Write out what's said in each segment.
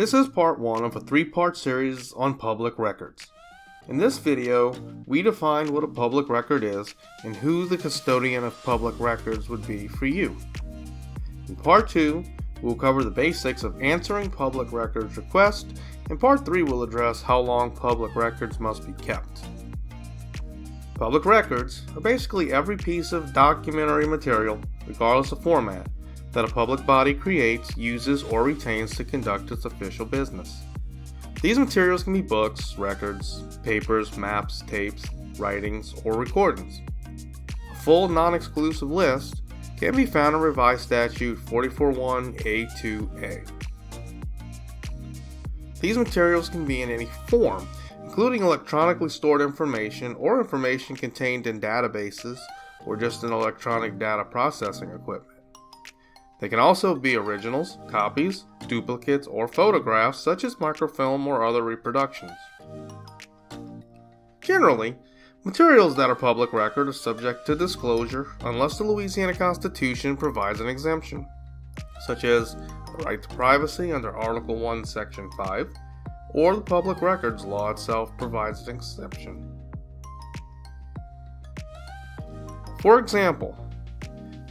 This is part 1 of a 3-part series on public records. In this video, we define what a public record is and who the custodian of public records would be for you. In part 2, we'll cover the basics of answering public records requests, and part 3 will address how long public records must be kept. Public records are basically every piece of documentary material, regardless of format, that a public body creates, uses, or retains to conduct its official business. These materials can be books, records, papers, maps, tapes, writings, or recordings. A full non-exclusive list can be found in Revised Statute 44.1A2A. These materials can be in any form, including electronically stored information or information contained in databases or just in electronic data processing equipment. They can also be originals, copies, duplicates, or photographs such as microfilm or other reproductions. Generally, materials that are public record are subject to disclosure unless the Louisiana Constitution provides an exemption, such as the right to privacy under Article 1, Section 5, or the Public Records Law itself provides an exception. For example,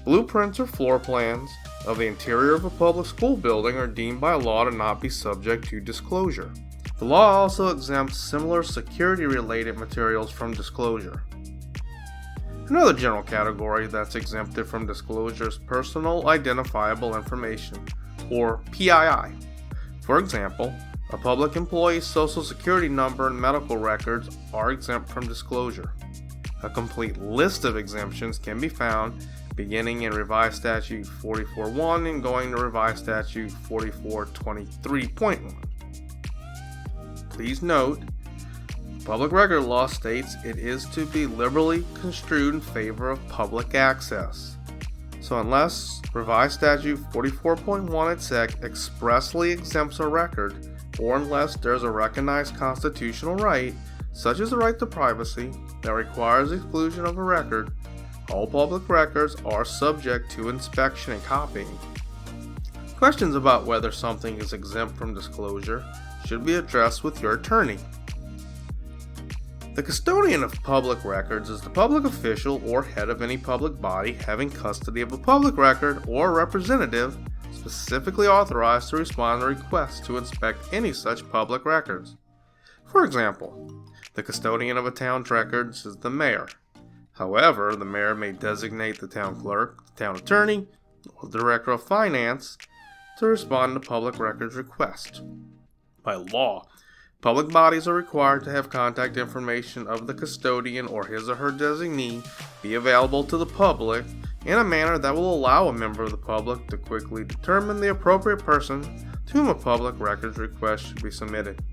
blueprints or floor plans of the interior of a public school building are deemed by law to not be subject to disclosure. The law also exempts similar security-related materials from disclosure. Another general category that's exempted from disclosure is personal identifiable information, or PII. For example, a public employee's social security number and medical records are exempt from disclosure. A complete list of exemptions can be found beginning in Revised Statute 44.1 and going to Revised Statute 44.23.1. Please note, public record law states it is to be liberally construed in favor of public access. So unless Revised Statute 44.1 et sec. Expressly exempts a record, or unless there is a recognized constitutional right, such as the right to privacy, that requires exclusion of a record, all public records are subject to inspection and copying. Questions about whether something is exempt from disclosure should be addressed with your attorney. The custodian of public records is the public official or head of any public body having custody of a public record or representative specifically authorized to respond to requests to inspect any such public records. For example, the custodian of a town's records is the mayor. However, the mayor may designate the town clerk, the town attorney, or the director of finance to respond to public records requests. By law, public bodies are required to have contact information of the custodian or his or her designee be available to the public in a manner that will allow a member of the public to quickly determine the appropriate person to whom a public records request should be submitted.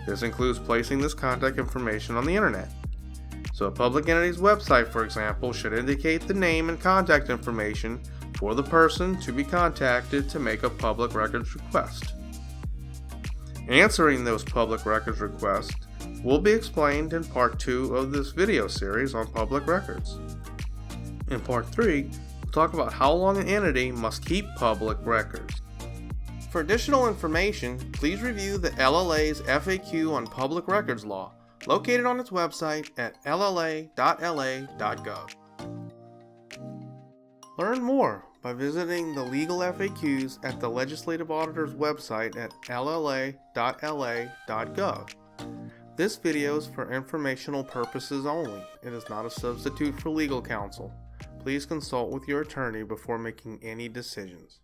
This includes placing this contact information on the internet. So a public entity's website, for example, should indicate the name and contact information for the person to be contacted to make a public records request. Answering those public records requests will be explained in part 2 of this video series on public records. In part 3, we'll talk about how long an entity must keep public records. For additional information, please review the LLA's FAQ on public records law, located on its website at lla.la.gov. Learn more by visiting the legal FAQs at the Legislative Auditor's website at lla.la.gov. This video is for informational purposes only. It is not a substitute for legal counsel. Please consult with your attorney before making any decisions.